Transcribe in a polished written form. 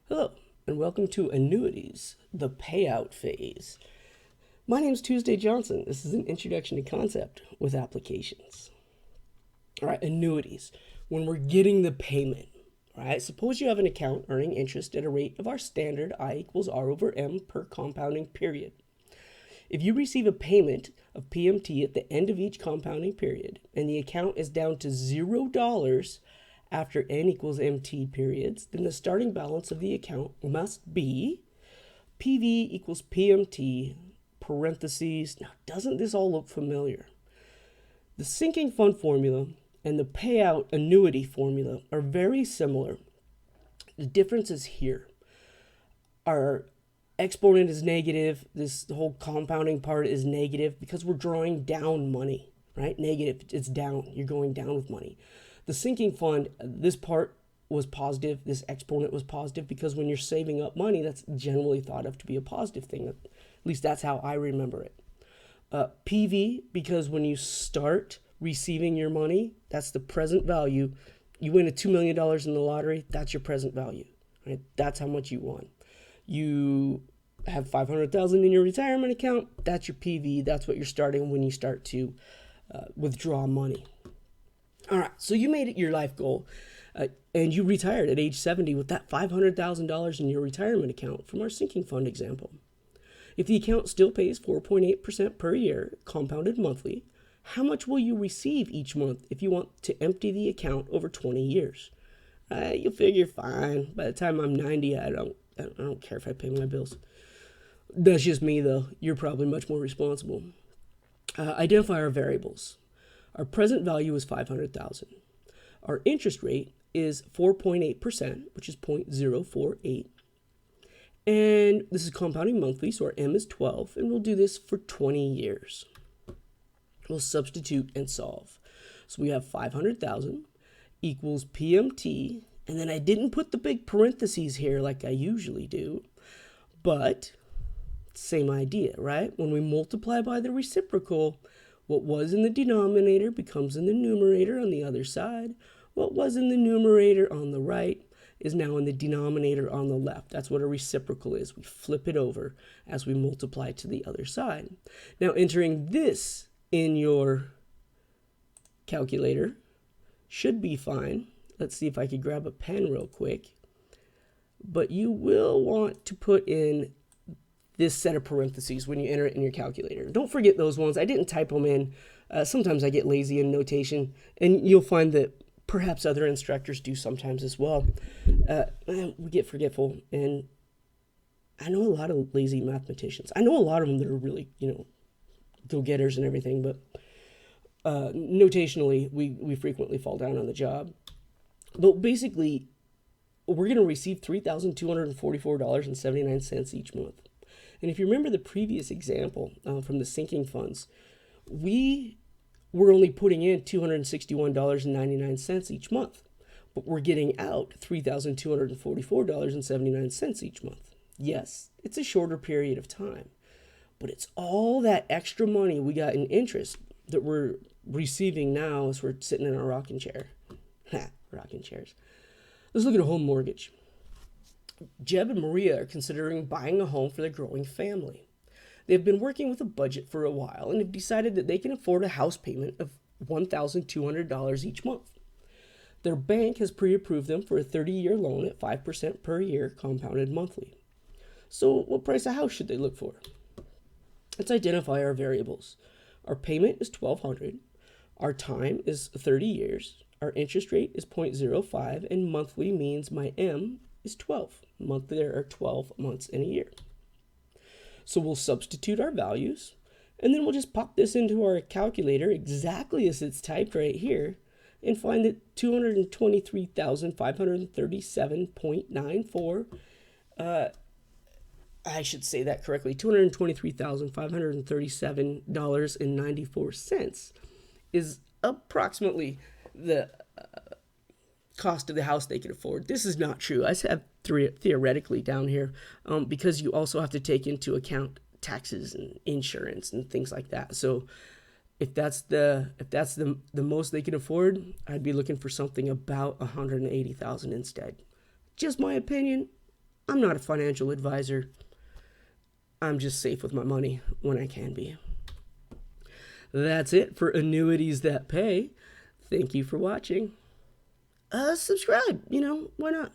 Hello, and welcome to Annuities, the payout phase. My name is Tuesday Johnson. This is an introduction to concept with applications. All right, annuities. When we're getting the payment, all right, suppose you have an account earning interest at a rate of our standard I equals R over M per compounding period. If you receive a payment of PMT at the end of each compounding period and the account is down to $0 after N equals MT periods, then the starting balance of the account must be PV equals PMT parentheses. Now, doesn't this all look familiar? The sinking fund formula and the payout annuity formula are very similar. The difference is here. Our exponent is negative. The whole compounding part is negative because we're drawing down money, right? Negative, it's down. You're going down with money. The sinking fund, this part was positive. This exponent was positive because when you're saving up money, that's generally thought of to be a positive thing. At least that's how I remember it. PV, because when you start receiving your money, that's the present value. You win a $2 million in the lottery, that's your present value, right? That's how much you won. You have $500,000 in your retirement account, that's your PV. That's what you're starting when you start to withdraw money. All right, so you made it your life goal, and you retired at age 70 with that $500,000 in your retirement account from our sinking fund example. If the account still pays 4.8% per year, compounded monthly, how much will you receive each month if you want to empty the account over 20 years? You'll figure fine. By the time I'm 90, I don't care if I pay my bills. That's just me, though. You're probably much more responsible. Identify our variables. Our present value is $500,000. Our interest rate is 4.8%, which is 0.048. And this is compounding monthly, so our M is 12, and we'll do this for 20 years. We'll substitute and solve. So we have 500,000 equals PMT, and then I didn't put the big parentheses here like I usually do, but same idea, right? When we multiply by the reciprocal, what was in the denominator becomes in the numerator on the other side. What was in the numerator on the right is now in the denominator on the left. That's what a reciprocal is. We flip it over as we multiply to the other side. Now, entering this in your calculator should be fine. Let's see if I could grab a pen real quick. But you will want to put in this set of parentheses when you enter it in your calculator. Don't forget those ones. I didn't type them in. Sometimes I get lazy in notation, and you'll find that perhaps other instructors do sometimes as well. We get forgetful, and I know a lot of lazy mathematicians. I know a lot of them that are really, go-getters and everything, but notationally, we frequently fall down on the job. But basically, we're going to receive $3,244.79 each month. And if you remember the previous example from the sinking funds, we were only putting in $261.99 each month, but we're getting out $3,244.79 each month. Yes, it's a shorter period of time, but it's all that extra money we got in interest that we're receiving now as we're sitting in our rocking chair. Rocking chairs. Let's look at a home mortgage. Jeb and Maria are considering buying a home for their growing family. They've been working with a budget for a while and have decided that they can afford a house payment of $1,200 each month. Their bank has pre-approved them for a 30-year loan at 5% per year compounded monthly. So what price of house should they look for? Let's identify our variables. Our payment is $1,200. Our time is 30 years. Our interest rate is 0.05, and monthly means my M is 12. Monthly, there are 12 months in a year. So we'll substitute our values, and then we'll just pop this into our calculator exactly as it's typed right here, and find that 223,537.94, I should say that correctly, $223,537.94 is approximately the cost of the house they can afford. This is not true. I have theoretically down here because you also have to take into account taxes and insurance and things like that. So if that's the most they can afford, I'd be looking for something about $180,000 instead. Just my opinion. I'm not a financial advisor. I'm just safe with my money when I can be. That's it for Annuities That Pay. Thank you for watching. Subscribe, why not?